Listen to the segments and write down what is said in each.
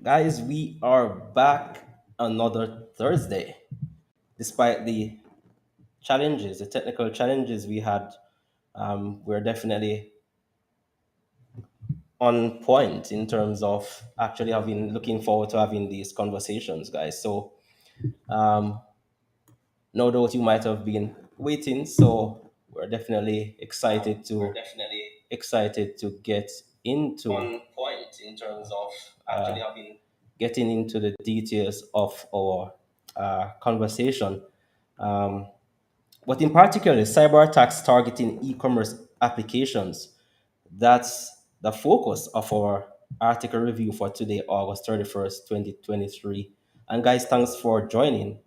Guys, we are back another Thursday. Despite the challenges, the technical challenges we had, we're definitely on point in terms of actually having looking forward to having these conversations, guys. So, um, no doubt you might have been waiting. So we're definitely excited to get into On point in terms of uh, actually having. getting into the details of our conversation. Um, but in particular, cyber attacks targeting e-commerce applications. That's the focus of our article review for today, August 31st, 2023. And guys, thanks for joining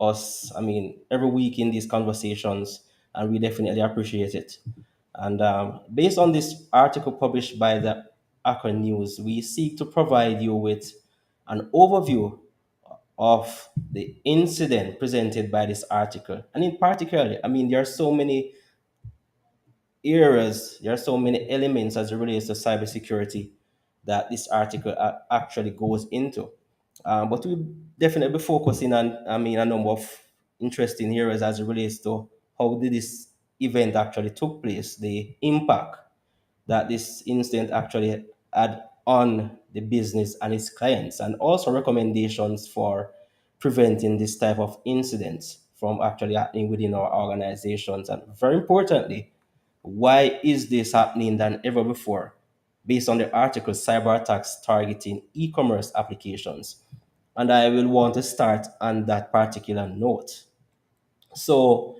us. I mean, every week in these conversations, and we definitely appreciate it. And based on this article published by the Thehackernews, we seek to provide you with an overview of the incident presented by this article. And in particular, I mean, there are so many areas, there are so many elements as it relates to cybersecurity that this article actually goes into. But we definitely be focusing on, I mean, a number of interesting areas as it relates to how did this event actually took place, the impact that this incident actually had on the business and its clients, and also recommendations for preventing this type of incidents from actually happening within our organizations. And very importantly, why is this happening than ever before? Based on the article, cyber attacks targeting e-commerce applications. And I will want to start on that particular note. So,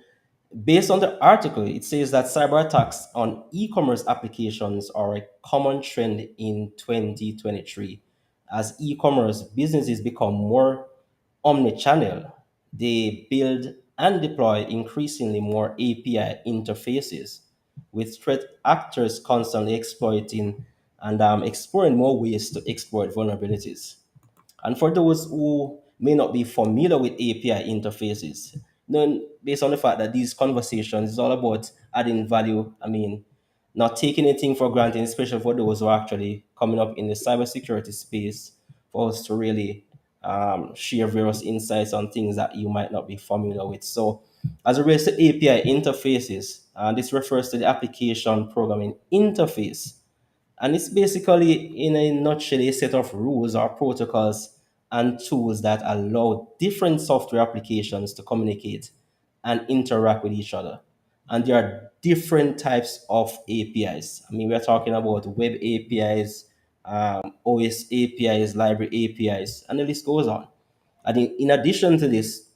based on the article, it says that cyber attacks on e commerce applications are a common trend in 2023. As e commerce businesses become more omnichannel, they build and deploy increasingly more API interfaces, with threat actors constantly exploiting and exploring more ways to exploit vulnerabilities. And for those who may not be familiar with API interfaces, then based on the fact that these conversations is all about adding value, I mean, not taking anything for granted, especially for those who are actually coming up in the cybersecurity space, for us to really share various insights on things that you might not be familiar with. So, as it relates to API interfaces, this refers to the application programming interface, and it's basically, in a nutshell, a set of rules or protocols and tools that allow different software applications to communicate and interact with each other. And there are different types of APIs. I mean, we're talking about web APIs, OS APIs, library APIs, and the list goes on. And in addition to this,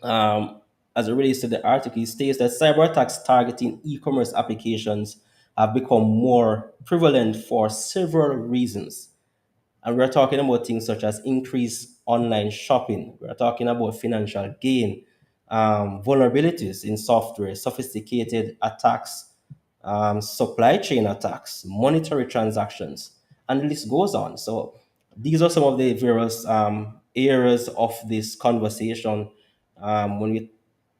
um, as it relates to the article, it states that cyber attacks targeting e commerce applications have become more prevalent for several reasons. And we're talking about things such as increased online shopping, we're talking about financial gain, vulnerabilities in software, sophisticated attacks, supply chain attacks, monetary transactions, and the list goes on. So these are some of the various areas of this conversation when we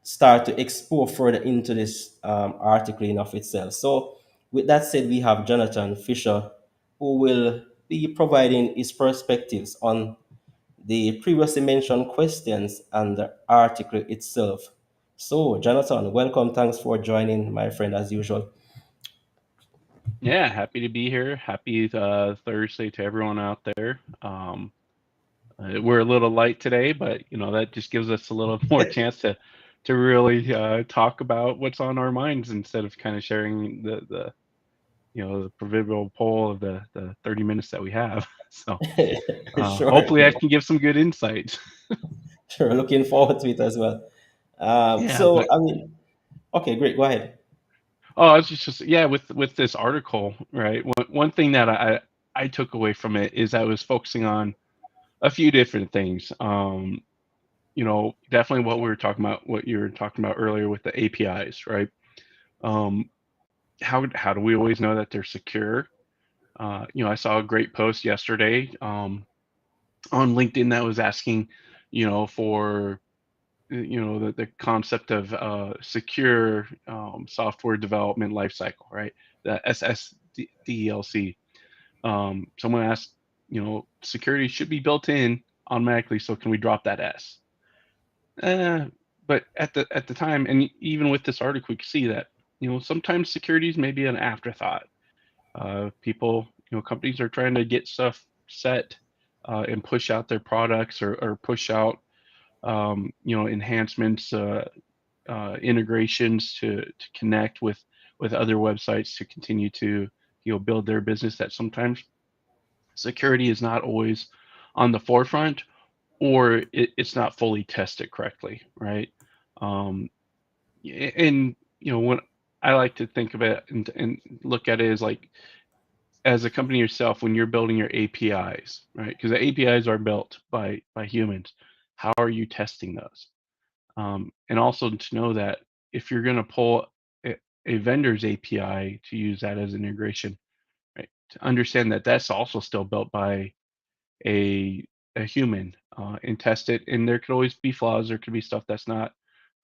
start to explore further into this article in of itself. So with that said, we have Jonathan Fisher, who will be providing his perspectives on the previously mentioned questions and the article itself. So, Jonathan, welcome. Thanks for joining, my friend, as usual. Yeah, happy to be here. Happy Thursday to everyone out there. We're a little light today, but that just gives us a little more chance to really talk about what's on our minds instead of kind of sharing the proverbial poll of the 30 minutes that we have. So Sure, hopefully I can give some good insights. sure. Looking forward to it as well. Yeah, So, but I mean, okay, great. Go ahead. oh, it's just yeah, with this article, right? One thing that I took away from it is I was focusing on a few different things. Definitely what we were talking about, what you were talking about earlier with the APIs, right? Um, how do we always know that they're secure? I saw a great post yesterday on LinkedIn that was asking, for the concept of secure software development lifecycle, right? The SSDLC. Someone asked, security should be built in automatically. So can we drop that S? But at the time, and even with this article, we can see that sometimes security is maybe an afterthought. People, companies are trying to get stuff set and push out their products or push out enhancements, integrations to connect with other websites to continue to build their business. That sometimes security is not always on the forefront, or it's not fully tested correctly, right? Um, and when I like to think of it and look at it as like, as a company yourself, when you're building your APIs, right? Because the APIs are built by humans. How are you testing those? And also to know that if you're going to pull a vendor's API to use that as an integration, right? To understand that that's also still built by a a human and test it. And there could always be flaws. There could be stuff that's not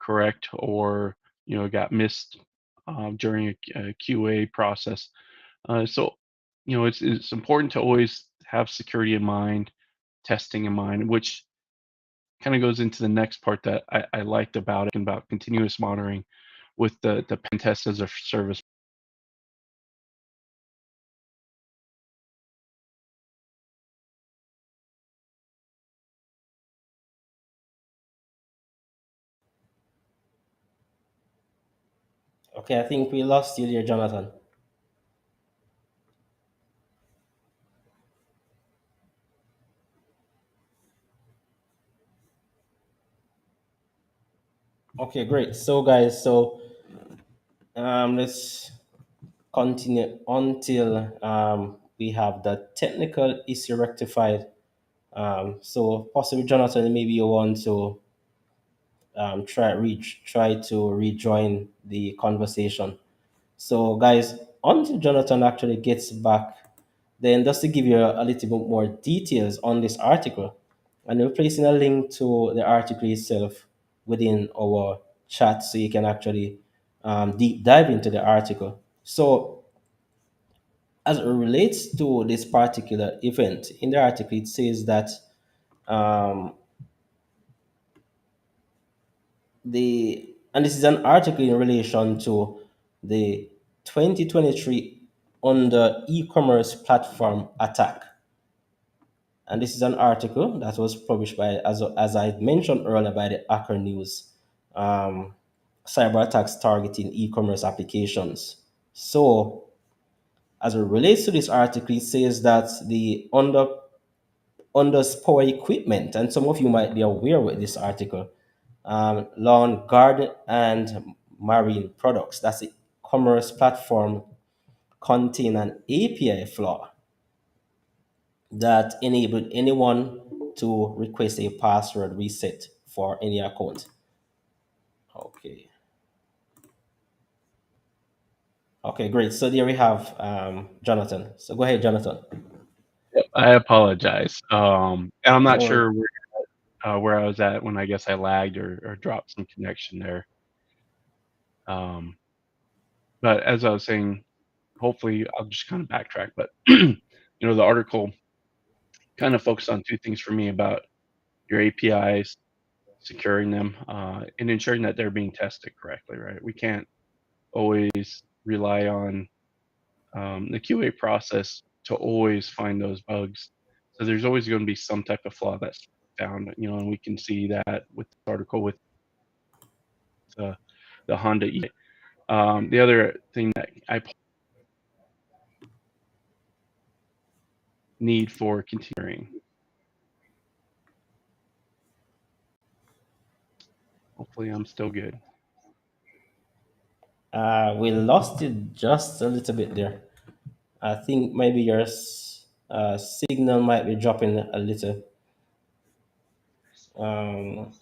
correct, or got missed during a QA process. So it's important to always have security in mind, testing in mind, which kind of goes into the next part that I liked about continuous monitoring with the pen test as a service. Okay, I think we lost you there, Jonathan. Okay, great. So, guys, let's continue until we have the technical issue rectified. So, possibly, Jonathan, maybe you want to try to rejoin the conversation. So, guys, until Jonathan actually gets back, then just to give you a little bit more details on this article, and we're placing a link to the article itself within our chat so you can actually deep dive into the article. So, as it relates to this particular event, in the article, it says that um, and this is an article in relation to the 2023 under e-commerce platform attack. And this is an article that was published by, as I mentioned earlier, by the Thehackernews, um, cyber attacks targeting e-commerce applications. So, as it relates to this article, it says that the underspoor equipment, and some of you might be aware with this article, lawn, garden, and marine products. That's the commerce platform contain an API flaw that enabled anyone to request a password reset for any account. Okay. Okay, great. So there we have Jonathan. So go ahead, Jonathan. I apologize, and I'm not No worries. sure where I was at when I guess I lagged or dropped some connection there. Um, but as I was saying, hopefully I'll just kind of backtrack. But the article kind of focused on two things for me about your APIs, securing them, and ensuring that they're being tested correctly. Right? We can't always rely on the QA process to always find those bugs. So there's always going to be some type of flaw that's found. And we can see that with this article with uh, the Honda E. The other thing that I need for continuing. Hopefully, I'm still good. We lost it just a little bit there. I think maybe your signal might be dropping a little. Um,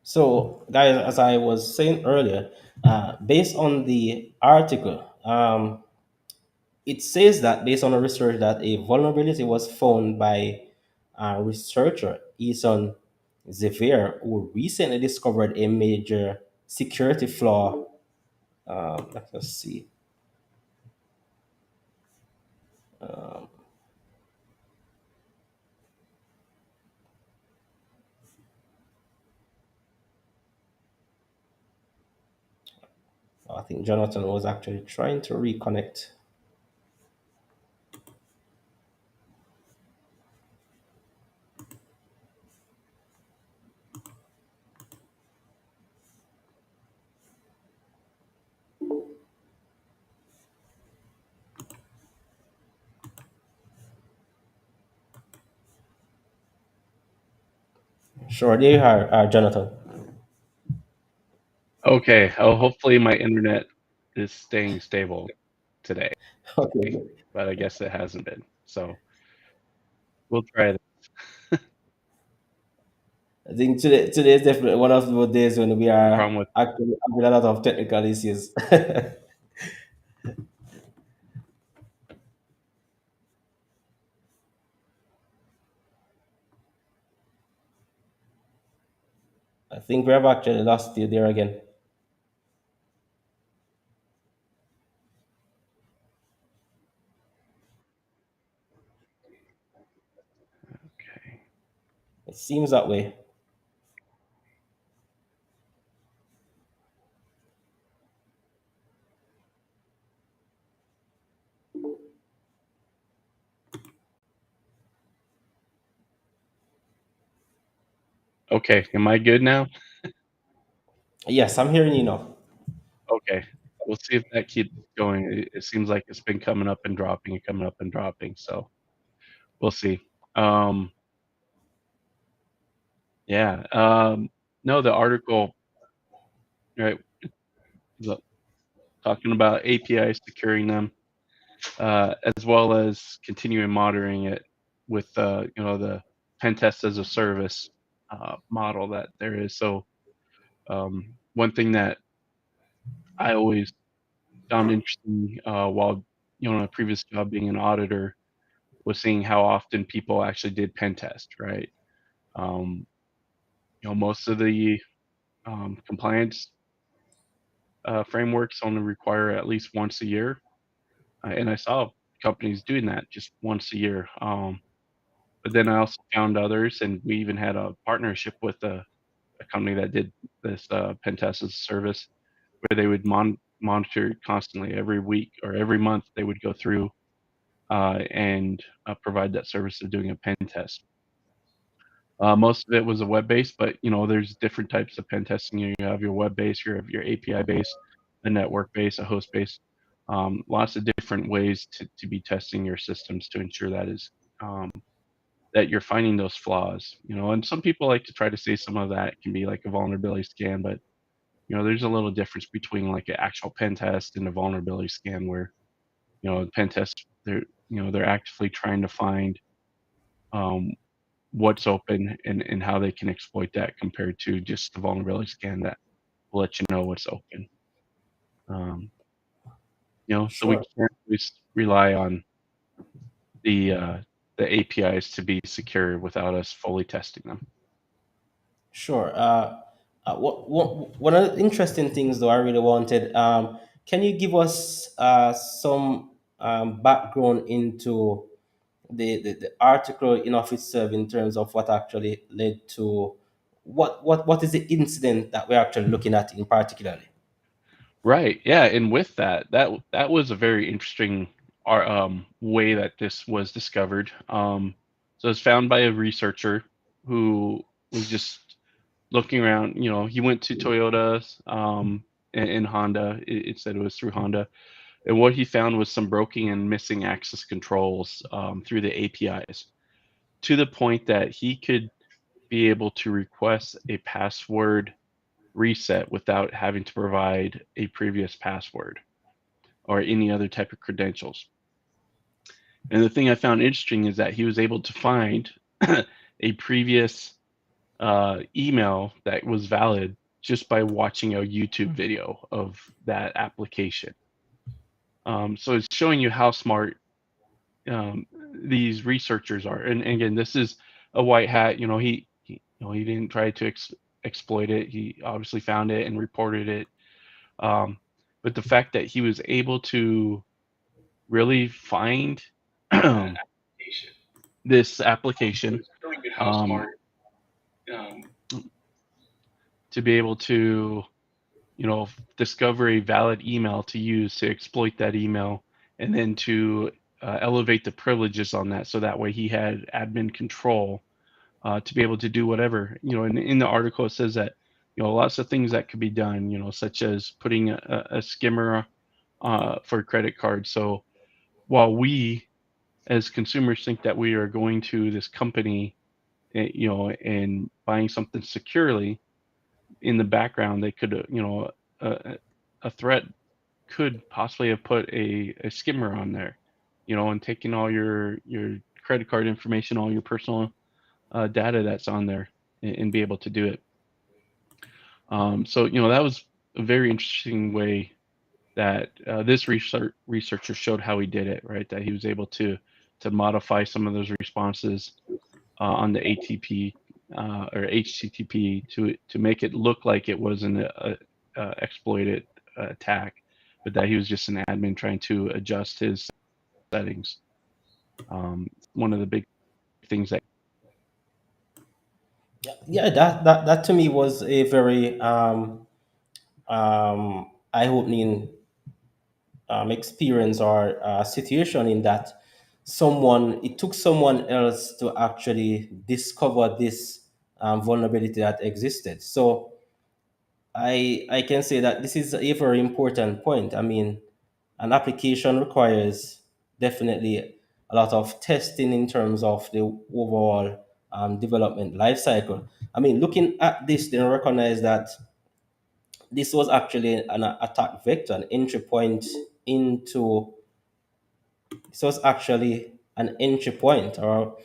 So, guys, as I was saying earlier, based on the article, it says that based on a research that a vulnerability was found by researcher Ethan Xavier, who recently discovered a major security flaw. Let's see. I think Jonathan was actually trying to reconnect. Sure, there you are, Jonathan. Okay. Oh, hopefully my internet is staying stable today, Okay, good. but I guess it hasn't been. So we'll try it. I think today is definitely one of those days when we are Problem with actually having a lot of technical issues. I think we have actually lost you there again. okay. It seems that way. Okay. Am I good now? Yes, I'm hearing you now. Okay. We'll see if that keeps going. It seems like it's been coming up and dropping and coming up and dropping. So we'll see. Um, yeah. No, the article, right, the- talking about APIs, securing them, as well as continuing monitoring it with, the pen test as a service model that there is. So one thing that I always found interesting while, in a previous job being an auditor was seeing how often people actually did pen test, right? Um, most of the compliance frameworks only require at least once a year, and I saw companies doing that just once a year. But then I also found others, and we even had a partnership with a company that did this pen test as a service, where they would monitor constantly every week or every month. They would go through and provide that service of doing a pen test. Most of it was a web-based, but there's different types of pen testing. You have your web-based, you have your API-based, a network-based, a host-based. Lots of different ways to be testing your systems to ensure um, that you're finding those flaws. And some people like to try to say some of that can be like a vulnerability scan, but there's a little difference between like an actual pen test and a vulnerability scan, where pen test they're actively trying to find um, what's open and how they can exploit that compared to just the vulnerability scan that will let you know what's open. Um, so we Sure, can't just rely on the uh, the APIs to be secure without us fully testing them. sure. One of the interesting things, though, I really wanted. Can you give us some background into the article in of itself in terms of what actually led to what is the incident that we're actually looking at in particularly? Right. Yeah. And with that was a very interesting way that this was discovered. So it's found by a researcher who was just looking around. He went to Toyota's and Honda. It said it was through Honda, and what he found was some broken and missing access controls through the APIs, to the point that he could be able to request a password reset without having to provide a previous password or any other type of credentials. And the thing I found interesting is that he was able to find a previous email that was valid just by watching a YouTube video of that application. So it's showing you how smart um, these researchers are. And again, this is a white hat. He didn't try to exploit it. He obviously found it and reported it. Um, but the fact that he was able to really find that application. this So application, it's showing you how um, smart. Um, to be able to discover a valid email to use to exploit that email, and then to elevate the privileges on that, so that way he had admin control to be able to do whatever. In the article it says that lots of things that could be done, such as putting a skimmer for a credit card. So while we as consumers think that we are going to this company, and buying something securely, in the background they could, a, a threat could possibly have put a skimmer on there, and taking all your credit card information, all your personal data that's on there, and be able to do it. So that was a very interesting way that this researcher showed how he did it, right? That he was able to modify some of those responses on the ATP or HTTP to make it look like it was an exploited attack, but that he was just an admin trying to adjust his settings. One of the big things that Yeah, that to me was a very eye-opening experience or situation, in that it took someone else to actually discover this vulnerability that existed. So I can say that this is a very important point. I mean, an application requires definitely a lot of testing in terms of the overall development life cycle. I mean, looking at this, they recognize that this was actually an attack vector, an entry point into so it's actually an entry point or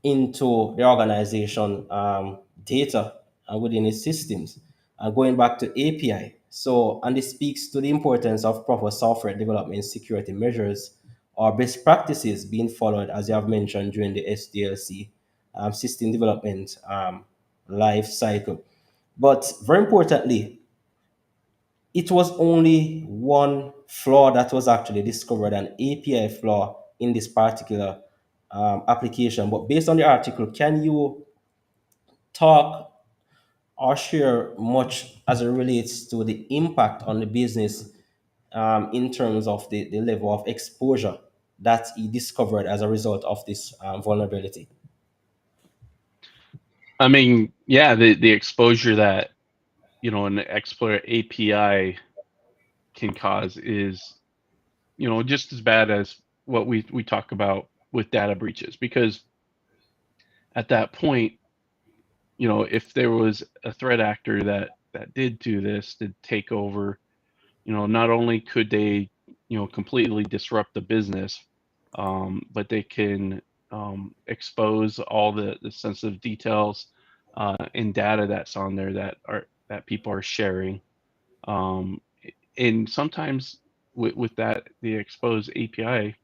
into the organization data within its systems, going back to API. So, and this speaks to the importance of proper software development security measures or best practices being followed, as you have mentioned, during the SDLC system development life cycle. But very importantly, it was only one flaw that was actually discovered, an API flaw in this particular application. But based on the article, can you talk or share much as it relates to the impact on the business in terms of the level of exposure that he discovered as a result of this vulnerability? I mean, yeah, the exposure that an Explorer API can cause is just as bad as what we talk about with data breaches, because at that point, if there was a threat actor that did do this, did take over, not only could they completely disrupt the business, but they can expose all the sensitive details and data that's on there that people are sharing. um, and sometimes with that, the exposed API,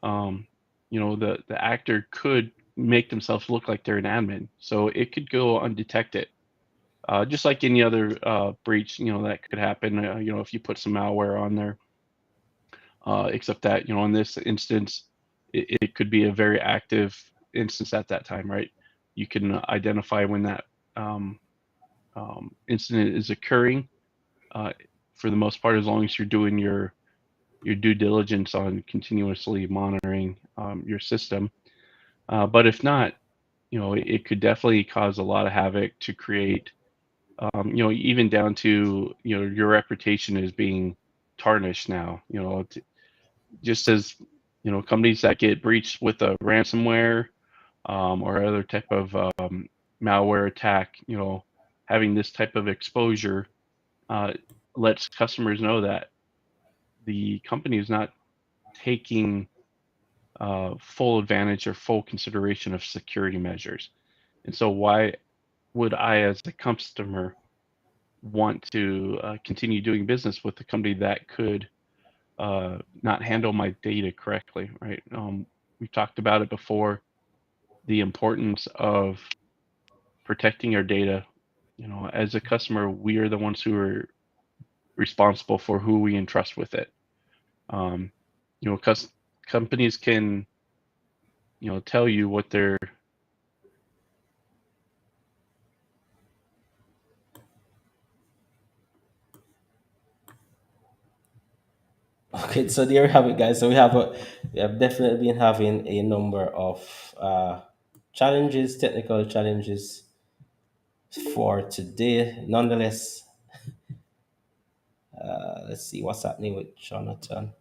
um, the actor could make themselves look like they're an admin, so it could go undetected. Just like any other breach, that could happen. If you put some malware on there, except that in this instance, it could be a very active instance at that time, right? You can identify when that um, incident is occurring. Uh, for the most part, as long as you're doing your due diligence on continuously monitoring your system. But if not, it could definitely cause a lot of havoc to create, even down to, your reputation is being tarnished now. Just as, companies that get breached with a ransomware or other type of malware attack, having this type of exposure uh, lets customers know that the company is not taking full advantage or full consideration of security measures. And so why would I, as a customer, want to continue doing business with a company that could not handle my data correctly, right? We've talked about it before, the importance of protecting our data. As a customer, we are the ones who are responsible for who we entrust with it. Um, because companies can, tell you what their Okay, so there you have it, guys. So we have definitely been having a number of challenges, technical challenges for today. Nonetheless, let's see what's happening with Jonathan.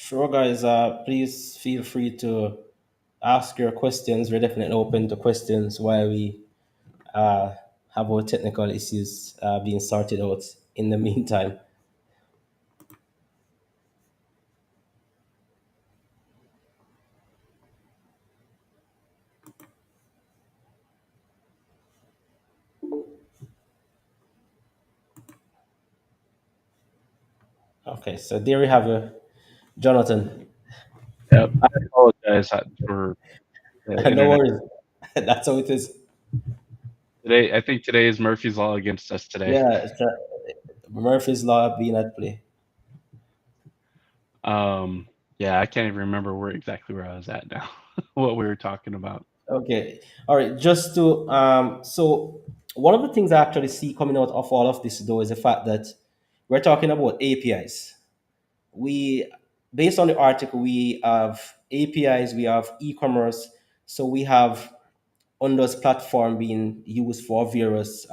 Sure, guys. Please feel free to ask your questions. We're definitely open to questions while we uh, have our technical issues being sorted out in the meantime. Okay, so there we have Jonathan. I apologize for the No internet worries. That's how it is. today. I think today is Murphy's Law against us today. Yeah, Murphy's Law being at play. Um, yeah, I can't even remember where I was at now, what we were talking about. Okay. All right. Just to so one of the things I actually see coming out of all of this though is the fact that we're talking about APIs. We based on the article, we have APIs, we have e-commerce, so we have on those platform being used for various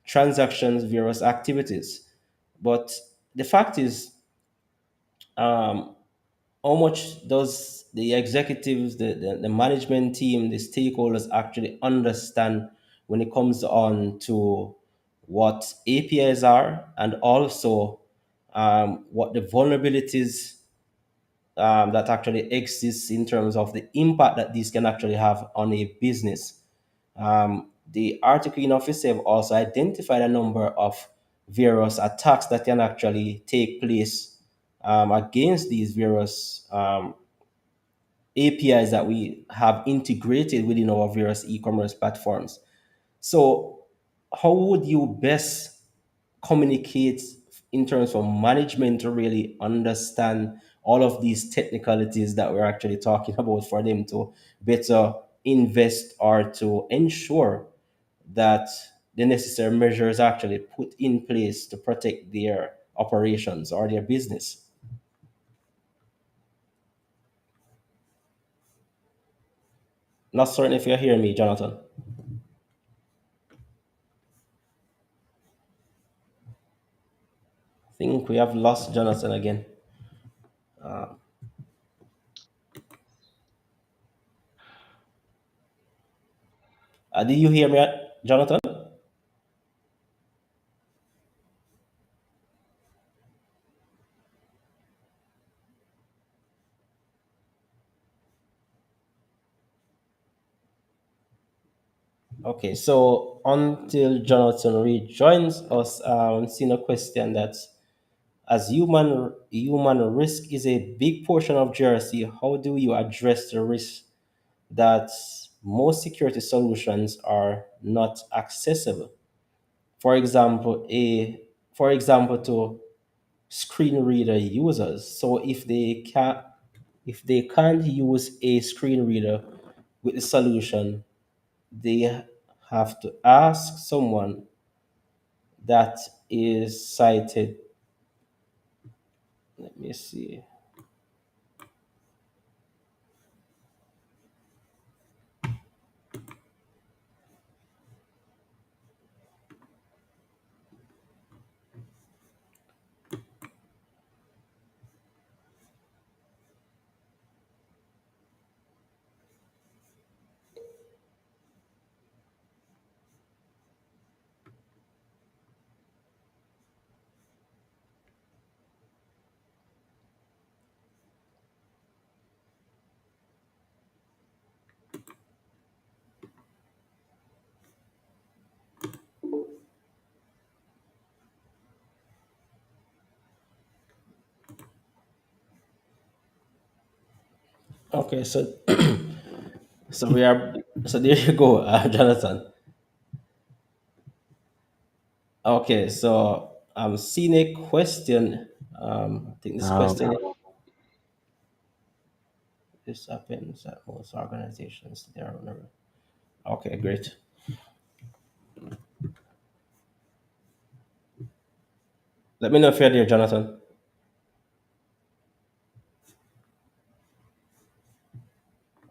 transactions, various activities. But the fact is, um, how much does the executives, the management team, the stakeholders actually understand when it comes on to what APIs are and also what the vulnerabilities that actually exists in terms of the impact that these can actually have on a business. The article in office have also identified a number of various attacks that can actually take place against these various APIs that we have integrated within our various e-commerce platforms. So, how would you best communicate in terms of management to really understand all of these technicalities that we're actually talking about for them to better invest or to ensure that the necessary measures are actually put in place to protect their operations or their business? Not certain if you're hearing me, Jonathan. I think we have lost Jonathan again. Did you hear me, Jonathan? Okay, so until Jonathan rejoins us, seen a question that as human risk is a big portion of GRC, how do you address the risk that most security solutions are not accessible? For example, to screen reader users. So if they can't use a screen reader with the solution, they have to ask someone that is cited. Let me see. Okay, so so we are so there you go, Jonathan. Okay, so I'm seeing a question. I think this Um, question, this happens at most organizations. They are never. Okay, great. Let me know if you're there, Jonathan.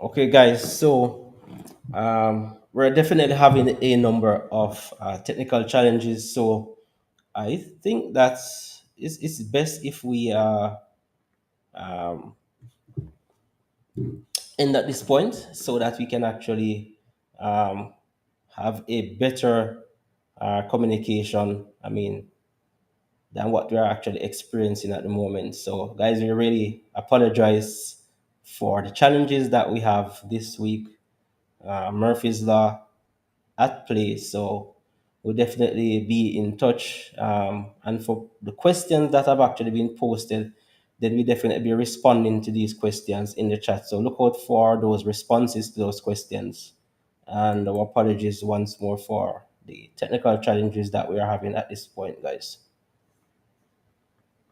Okay, guys. So we're definitely having a number of technical challenges. So I think that it's best if we um, end at this point so that we can actually um, have a better communication. I mean, than what we're actually experiencing at the moment. So, guys, we really apologize for the challenges that we have this week. Murphy's Law at play. So, we'll definitely be in touch. And for the questions that have actually been posted, then we definitely be responding to these questions in the chat. So, look out for those responses to those questions. And our apologies once more for the technical challenges that we are having at this point, guys.